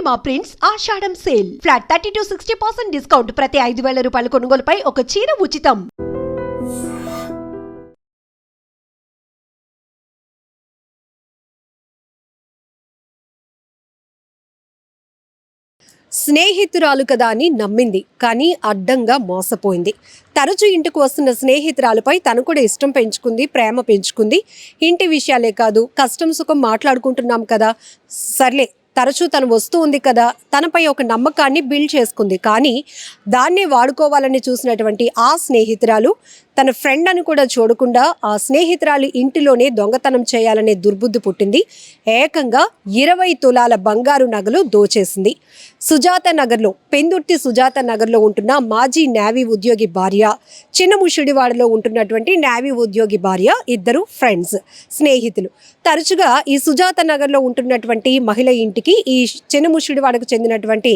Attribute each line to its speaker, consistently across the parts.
Speaker 1: మా ప్రింట్స్ ఆషాఢం sale flat 30-60% discount. ప్రతి 5,000 రూపాయల కొనుగోలుపై ఒక చీర ఉచితం.
Speaker 2: స్నేహితురాలు కదా అని నమ్మింది, కానీ అడ్డంగా మోసపోయింది. తరచూ ఇంటికి వస్తున్న స్నేహితురాలపై తను కూడా ఇష్టం పెంచుకుంది, ప్రేమ పెంచుకుంది. ఇంటి విషయాలే కాదు, కష్టం సుఖం మాట్లాడుకుంటున్నాం కదా, సర్లే తరచూ తను వస్తూ ఉంది కదా, తనపై ఒక నమ్మకాన్ని బిల్డ్ చేసుకుంది. కానీ దాన్నే వాడుకోవాలని చూసినటువంటి ఆ స్నేహితురాలు తన ఫ్రెండ్ అని కూడా చూడకుండా ఆ స్నేహితురాలి ఇంటిలోనే దొంగతనం చేయాలనే దుర్బుద్ధి పుట్టింది. ఏకంగా 20 తులాల బంగారు నగలు దోచేసింది. సుజాత నగర్లో, పెందుర్తి సుజాత నగర్లో ఉంటున్న మాజీ నేవీ ఉద్యోగి భార్య, చిన్నముషిడివాడలో ఉంటున్నటువంటి నేవీ ఉద్యోగి భార్య, ఇద్దరు ఫ్రెండ్స్, స్నేహితులు. తరచుగా ఈ సుజాత నగర్లో ఉంటున్నటువంటి మహిళ ఇంటికి ఈ చిన్నముషిడివాడకు చెందినటువంటి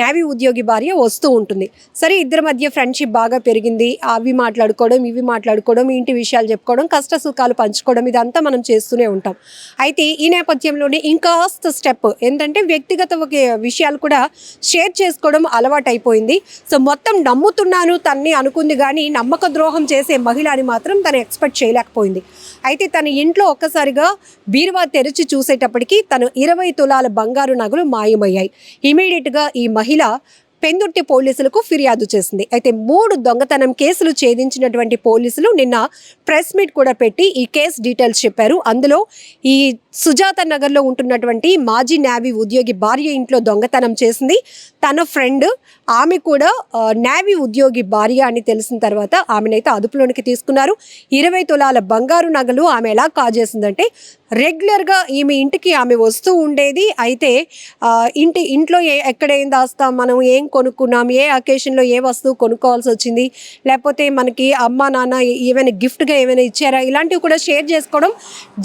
Speaker 2: నేవీ ఉద్యోగి భార్య వస్తూ ఉంటుంది. సరే, ఇద్దరి మధ్య ఫ్రెండ్షిప్ బాగా పెరిగింది. అవి మాట్లాడుకోవడం, ఇవి మాట్లాడుకోవడం, ఇంటి విషయాలు చెప్పుకోవడం, కష్ట సుఖాలు పంచుకోవడం, ఇదంతా మనం చేస్తూనే ఉంటాం. అయితే ఈ నేపథ్యంలోనే ఇంకాస్త స్టెప్ ఏంటంటే వ్యక్తిగత విషయాలు కూడా షేర్ చేసుకోవడం అలవాటు అయిపోయింది. సో మొత్తం నమ్ముతున్నాను తన్ని అనుకుంది, కానీ నమ్మక ద్రోహం చేసే మహిళ అని మాత్రం తను ఎక్స్పెక్ట్ చేయలేకపోయింది. అయితే తన ఇంట్లో ఒక్కసారిగా బీరువా తెరిచి చూసేటప్పటికి తను 20 తులాల బంగారు నగలు మాయమయ్యాయి. ఇమీడియట్గా ఈ మహిళ పెందుర్తి పోలీసులకు ఫిర్యాదు చేసింది. అయితే 3 దొంగతనం కేసులు ఛేదించినటువంటి పోలీసులు నిన్న ప్రెస్ మీట్ కూడా పెట్టి ఈ కేసు డీటెయిల్స్ చెప్పారు. అందులో ఈ సుజాత నగర్లో ఉంటున్నటువంటి మాజీ నేవీ ఉద్యోగి భార్య ఇంట్లో దొంగతనం చేసింది తన ఫ్రెండ్. ఆమె కూడా నేవీ ఉద్యోగి భార్య అని తెలిసిన తర్వాత ఆమెనైతే అదుపులోనికి తీసుకున్నారు. 20 తులాల బంగారు నగలు ఆమె ఎలా కాజేసిందంటే, రెగ్యులర్గా ఈమె ఇంటికి ఆమె వస్తూ ఉండేది. అయితే ఇంట్లో ఎక్కడ ఏం దాస్తాం, మనం ఏం కొనుక్కున్నాం, ఏ అకేషన్లో ఏ వస్తువు కొనుక్కోవాల్సి వచ్చింది, లేకపోతే మనకి అమ్మ నాన్న ఏమైనా గిఫ్ట్గా ఏమైనా ఇచ్చారా, ఇలాంటివి కూడా షేర్ చేసుకోవడం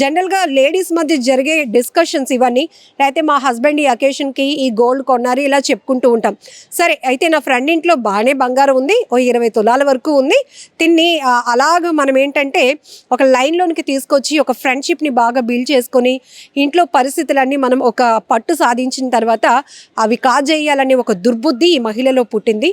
Speaker 2: జనరల్గా లేడీస్ మధ్య జరిగే డిస్కషన్స్ ఇవన్నీ. లేకపోతే మా హస్బెండ్ ఈ అకేషన్కి ఈ గోల్డ్ కొన్నారు, ఇలా చెప్పుకుంటూ ఉంటాం. సరే, అయితే నా ఫ్రెండ్ ఇంట్లో బాగానే బంగారం ఉంది, ఓ 20 తులాల వరకు ఉంది. తిన్ని అలాగ మనం ఏంటంటే ఒక లైన్లోనికి తీసుకొచ్చి ఒక ఫ్రెండ్షిప్ని బాగా బిల్డ్ చేసుకొని ఇంట్లో పరిస్థితులన్నీ మనం ఒక పట్టు సాధించిన తర్వాత అవి కాజేయాలనే ఒక దుర్బుద్ధి ఈ మహిళలో పుట్టింది.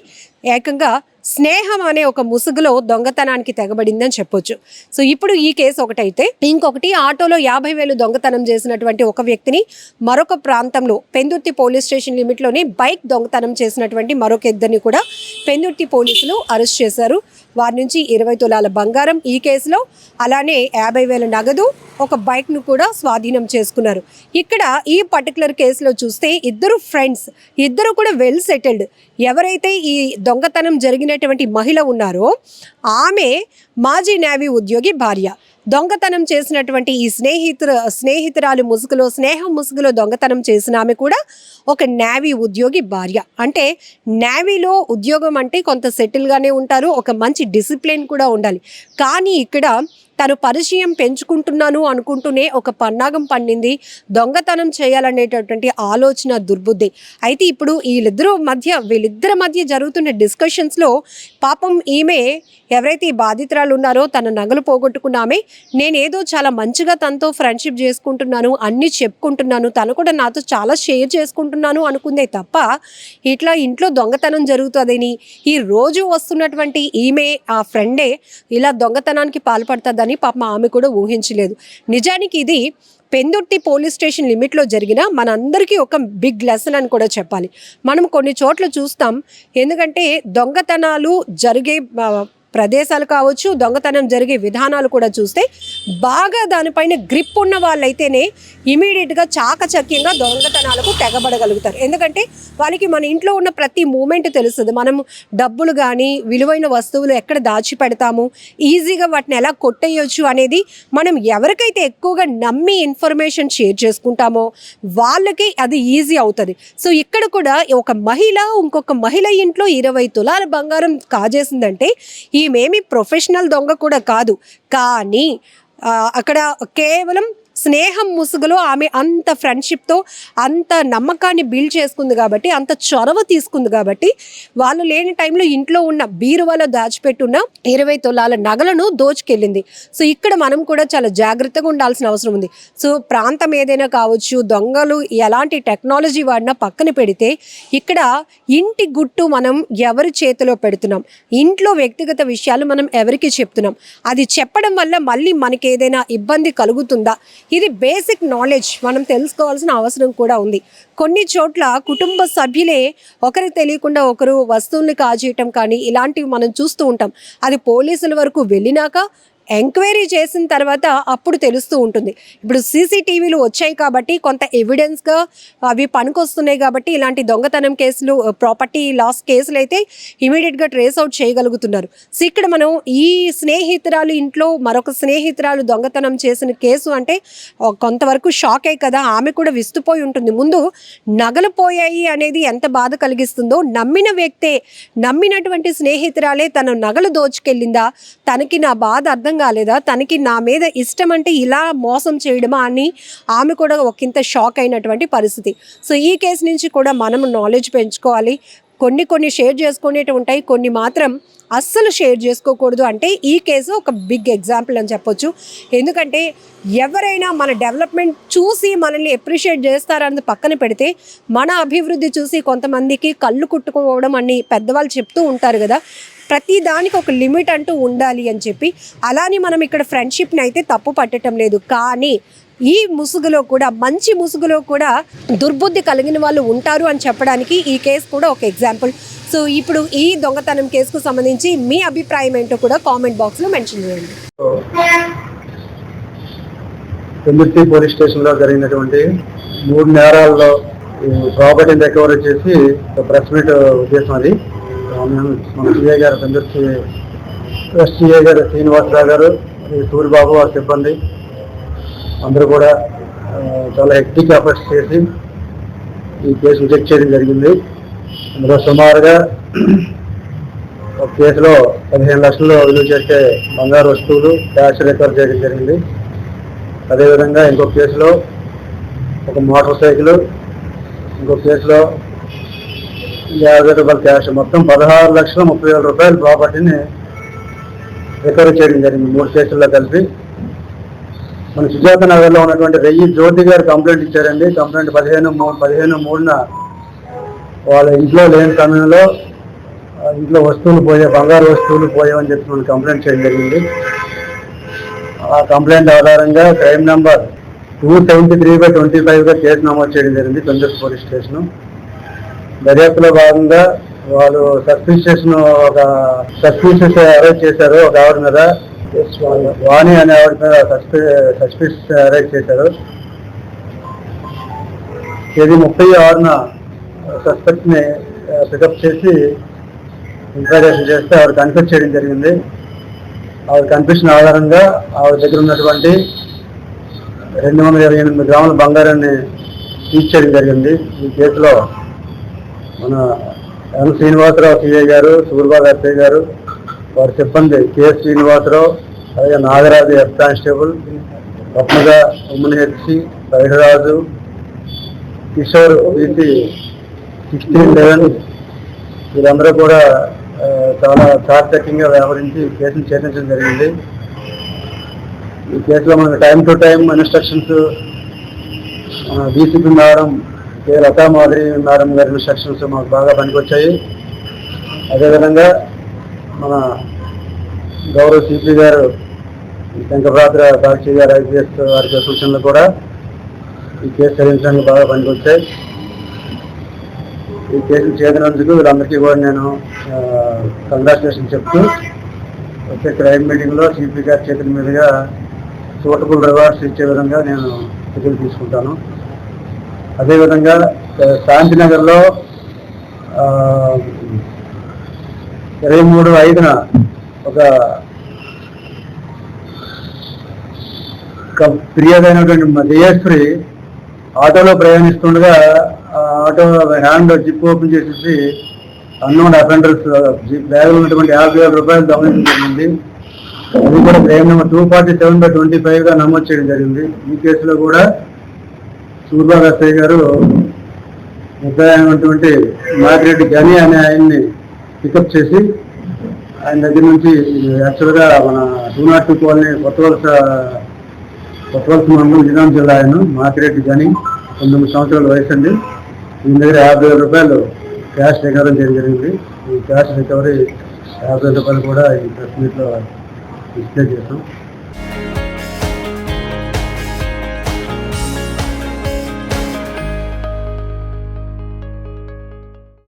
Speaker 2: ఏకంగా స్నేహం అనే ఒక ముసుగులో దొంగతనానికి తెగబడిందని చెప్పొచ్చు. సో ఇప్పుడు ఈ కేసు ఒకటైతే, ఇంకొకటి ఆటోలో 50,000 దొంగతనం చేసినటువంటి ఒక వ్యక్తిని మరొక ప్రాంతంలో పెందుర్తి పోలీస్ స్టేషన్ లిమిట్లోనే బైక్ దొంగతనం చేసినటువంటి మరొక ఇద్దరిని కూడా పెందుర్తి పోలీసులు అరెస్ట్ చేశారు. వారి నుంచి 20 తులాల బంగారం ఈ కేసులో, అలానే 50,000 నగదు, ఒక బైక్ను కూడా స్వాధీనం చేసుకున్నారు. ఇక్కడ ఈ పర్టికులర్ కేసులో చూస్తే ఇద్దరు ఫ్రెండ్స్, ఇద్దరు కూడా వెల్ సెటిల్డ్. ఎవరైతే ఈ దొంగతనం జరిగినటువంటి మహిళ ఉన్నారో ఆమె మాజీ నేవీ ఉద్యోగి భార్య. దొంగతనం చేసినటువంటి ఈ స్నేహితురాలు ముసుగులో, స్నేహం ముసుగులో దొంగతనం చేసిన ఆమె కూడా ఒక నేవీ ఉద్యోగి భార్య. అంటే నేవీలో ఉద్యోగం అంటే కొంత సెటిల్గానే ఉంటారు, ఒక మంచి డిసిప్లిన్ కూడా ఉండాలి. కానీ ఇక్కడ తను పరిచయం పెంచుకుంటున్నాను అనుకుంటూనే ఒక పన్నాగం పండింది, దొంగతనం చేయాలనేటటువంటి ఆలోచన, దుర్బుద్ధి. అయితే ఇప్పుడు వీళ్ళిద్దరి మధ్య జరుగుతున్న డిస్కషన్స్లో పాపం ఈమె ఎవరైతే ఈ బాధితురాలు ఉన్నారో, తన నగలు పోగొట్టుకున్న ఆమె, నేనేదో చాలా మంచిగా తనతో ఫ్రెండ్షిప్ చేసుకుంటున్నాను, అన్నీ చెప్పుకుంటున్నాను, తను కూడా నాతో చాలా షేర్ చేసుకుంటున్నాను అనుకుందే తప్ప ఇట్లా ఇంట్లో దొంగతనం జరుగుతుందని, ఈ రోజు వస్తున్నటువంటి ఈమె ఆ ఫ్రెండే ఇలా దొంగతనానికి పాల్పడుతుందని పాపం ఆమె కూడా ఊహించలేదు. నిజానికి ఇది పెందుర్తి పోలీస్ స్టేషన్ లిమిట్లో జరిగిన మనందరికీ ఒక బిగ్ లెసన్ అని కూడా చెప్పాలి. మనం కొన్ని చోట్ల చూస్తాం, ఎందుకంటే దొంగతనాలు జరిగే ప్రదేశాలు కావచ్చు, దొంగతనం జరిగే విధానాలు కూడా చూస్తే బాగా దానిపైన గ్రిప్ ఉన్న వాళ్ళైతేనే ఇమీడియట్గా చాకచక్యంగా దొంగతనాలకు తెగబడగలుగుతారు. ఎందుకంటే వాళ్ళకి మన ఇంట్లో ఉన్న ప్రతి మూమెంట్ తెలుస్తుంది. మనం డబ్బులు కానీ విలువైన వస్తువులు ఎక్కడ దాచిపెడతాము, ఈజీగా వాటిని ఎలా కొట్టేయచ్చు అనేది మనం ఎవరికైతే ఎక్కువగా నమ్మి ఇన్ఫర్మేషన్ షేర్ చేసుకుంటామో వాళ్ళకి అది ఈజీ అవుతుంది. సో ఇక్కడ కూడా ఒక మహిళ ఇంకొక మహిళ ఇంట్లో 20 తులాల బంగారం కాజేసిందంటే ఈమెమి ప్రొఫెషనల్ దొంగ కూడా కాదు. కానీ అక్కడ కేవలం స్నేహం ముసుగులో ఆమె అంత ఫ్రెండ్షిప్తో అంత నమ్మకాన్ని బిల్డ్ చేసుకుంది కాబట్టి, అంత చొరవ తీసుకుంది కాబట్టి, వాళ్ళు లేని టైంలో ఇంట్లో ఉన్న బీరువాలో దాచిపెట్టున్న 20 తులాల నగలను దోచుకెళ్ళింది. సో ఇక్కడ మనం కూడా చాలా జాగ్రత్తగా ఉండాల్సిన అవసరం ఉంది. సో ప్రాంతం ఏదైనా కావచ్చు, దొంగలు ఎలాంటి టెక్నాలజీ వాడినా పక్కన పెడితే, ఇక్కడ ఇంటి గుట్టు మనం ఎవరి చేతిలో పెడుతున్నాం, ఇంట్లో వ్యక్తిగత విషయాలు మనం ఎవరికి చెప్తున్నాం, అది చెప్పడం వల్ల మళ్ళీ మనకి ఏదైనా ఇబ్బంది కలుగుతుందా, ఇది బేసిక్ నాలెడ్జ్ మనం తెలుసుకోవాల్సిన అవసరం కూడా ఉంది. కొన్ని చోట్ల కుటుంబ సభ్యులే ఒకరికి తెలియకుండా ఒకరు వస్తువుల్ని కాజేయటం కానీ ఇలాంటివి మనం చూస్తూ ఉంటాం. అది పోలీసుల వరకు వెళ్ళినాక ఎంక్వైరీ చేసిన తర్వాత అప్పుడు తెలుస్తూ ఉంటుంది. ఇప్పుడు సీసీటీవీలు వచ్చాయి కాబట్టి కొంత ఎవిడెన్స్గా అవి పనికొస్తున్నాయి కాబట్టి ఇలాంటి దొంగతనం కేసులు, ప్రాపర్టీ లాస్ కేసులు అయితే ఇమీడియట్గా ట్రేస్ అవుట్ చేయగలుగుతున్నారు. సో ఇక్కడ మనం ఈ స్నేహితురాలు ఇంట్లో మరొక స్నేహితురాలు దొంగతనం చేసిన కేసు అంటే కొంతవరకు షాక్ అయ్యి కదా, ఆమె కూడా విస్తుపోయి ఉంటుంది. ముందు నగలు పోయాయి అనేది ఎంత బాధ కలిగిస్తుందో, నమ్మిన వ్యక్తే, నమ్మినటువంటి స్నేహితురాలే తన నగలు దోచుకెళ్ళిందా, తనకి నా బాధ అర్థం కాలేదా, తనకి నా మీద ఇష్టం అంటే ఇలా మోసం చేయడమా అని ఆమె కూడా ఒకంత షాక్ అయినటువంటి పరిస్థితి. సో ఈ కేసు నుంచి కూడా మనం నాలెడ్జ్ పెంచుకోవాలి. కొన్ని షేర్ చేసుకునేవి ఉంటాయి, కొన్ని మాత్రం అస్సలు షేర్ చేసుకోకూడదు. అంటే ఈ కేసు ఒక బిగ్ ఎగ్జాంపుల్ అని చెప్పొచ్చు. ఎందుకంటే ఎవరైనా మన డెవలప్మెంట్ చూసి మనల్ని అప్రిషియేట్ చేస్తారన్నది పక్కన పెడితే, మన అభివృద్ధి చూసి కొంతమందికి కళ్ళు కుట్టుకోవడం అని పెద్దవాళ్ళు చెప్తూ ఉంటారు కదా, ప్రతి దానికి ఒక లిమిట్ అంటూ ఉండాలి అని చెప్పి. అలానే మనం ఇక్కడ ఫ్రెండ్షిప్ని అయితే తప్పు పట్టడం లేదు, కానీ ఈ ముసుగులో కూడా, మంచి ముసుగులో కూడా దుర్బుద్ధి కలిగిన వాళ్ళు ఉంటారు అని చెప్పడానికి ఈ కేసు కూడా ఒక ఎగ్జాంపుల్. సో ఇప్పుడు ఈ దొంగతనం కేసుకు సంబంధించి మీ అభిప్రాయం ఏంటో కూడా కామెంట్ బాక్స్లో మెన్షన్ చేయండి.
Speaker 3: పెందుర్తి పోలీస్ స్టేషన్లో జరిగినటువంటి 3 నేరాల్లో ప్రాపర్టీని రికవరీ చేసి ప్రెస్ మీట్ ఉద్దేశం అది. మన సిఐ గారు, పెందుర్తి సిఐ గారు శ్రీనివాసరావు గారు, సూరిబాబు వారి సిబ్బంది అందరూ కూడా చాలా హెక్టిక్ ఎఫర్ట్స్ చేసి ఈ కేసు చెక్ చేయడం జరిగింది. అందులో సుమారుగా ఒక కేసులో 15 లక్షలు విలువ చేసే బంగారు వస్తువులు, క్యాష్ రికవర్ చేయడం జరిగింది. అదేవిధంగా ఇంకొక కేసులో ఒక మోటార్ సైకిల్, ఇంకొక కేసులో 50 రూపాయల క్యాష్, మొత్తం 16,30,000 రూపాయల ప్రాపర్టీని రికవరీ చేయడం జరిగింది 3 కేసుల్లో కలిపి. మన సుజాత నగర్లో ఉన్నటువంటి రెయ్యి జ్యోతి గారు కంప్లైంట్ ఇచ్చారండి. కంప్లైంట్ 15/3 వాళ్ళ ఇంట్లో లేని సమయంలో ఇంట్లో వస్తువులు పోయాయి, బంగారు వస్తువులు పోయామని చెప్పి మనం కంప్లైంట్ చేయడం జరిగింది. ఆ కంప్లైంట్ ఆధారంగా క్రైమ్ నెంబర్ 273/25గా కేసు నమోదు చేయడం జరిగింది పెందుర్తి పోలీస్ స్టేషను. దర్యాప్తులో భాగంగా వాళ్ళు సస్పిషియస్ అరెస్ట్ చేశారు. ఒక ఆవిడ మీద, వాణి అనే ఆవిడ మీద సస్పిషియస్ అరెస్ట్ చేశారు. తేదీ 36న సస్పెక్ట్ని పికప్ చేసి ఇంట్రాగేషన్ చేస్తే ఆవిడ కన్ఫెస్ చేయడం జరిగింది. ఆవిడ కన్ఫెషన్ ఆధారంగా ఆవిడ దగ్గర ఉన్నటువంటి 228 గ్రాముల బంగారాన్ని సీజ్ చేయడం జరిగింది. ఈ కేసులో మన ఎం శ్రీనివాసరావు సిఐ గారు, సూర్బాబు ఎస్ఐ గారు, వారి సిబ్బంది కె శ్రీనివాసరావు, అలాగే నాగరాజు హెడ్ కానిస్టేబుల్, రత్నగ ఉమ్మని హెచ్సి, పైడరాజు, కిషోర్ బీసీ 1611 వీరందరూ కూడా చాలా చాకచక్యంగా వ్యవహరించి కేసును ఛేదించడం జరిగింది. ఈ కేసులో మనకు time to time instructions DCP madam K Lathamadhuri madam గారి ఇన్స్ట్రక్షన్స్ మాకు బాగా పనికొచ్చాయి. అదేవిధంగా మన గౌరవ సిపి గారు శంకరరాత్ర సాక్షి గారు ఐపీఎస్ వారి సూచనలు కూడా ఈ కేసు ఛేదించడానికి బాగా పనికొచ్చాయి. ఈ కేసులు చేసినందుకు వీళ్ళందరికీ కూడా నేను కంగ్రాచులేషన్ చెప్తూ వచ్చే క్రైమ్ మీటింగ్లో సిపి గారి చేతుల మీదుగా సూటబుల్ రివార్డ్స్ ఇచ్చే విధంగా నేను చర్యలు తీసుకుంటాను. అదేవిధంగా శాంతినగర్లో 23/5న ఒక ఫిర్యాదైనటువంటి జయేశ్వరి ఆటోలో ప్రయాణిస్తుండగా ఆటో హ్యాండ్ జిప్ ఓపెన్ చేసేసి అన్నోన్ అఫెండర్స్ బ్యాగ్లో ఉన్నటువంటి 50,000 రూపాయలు దొంగలించడం జరిగింది. అది కూడా క్రైమ్ నెంబర్ 247/25 నమోదు చేయడం జరిగింది. ఈ కేసులో కూడా సూర్బాగ్ ఎస్ఐ గారు ముద్దాయినటువంటి మాగిరెడ్డి గని అనే ఆయన్ని పికప్ చేసి ఆయన దగ్గర నుంచి యాక్చువల్గా మన 202 కాలనీ కొత్త వలస మండలం నిజాం జిల్లా ఆయన మాగిరెడ్డి గని 19 సంవత్సరాల వయసు అండి. ఈయన దగ్గర 50,000 రూపాయలు క్యాష్ రికవరీ చేయడం జరిగింది. ఈ క్యాష్ రికవరీ 50,000 రూపాయలు కూడా ఈ ప్రెస్ మీట్లో డిస్ప్లే చేస్తాం.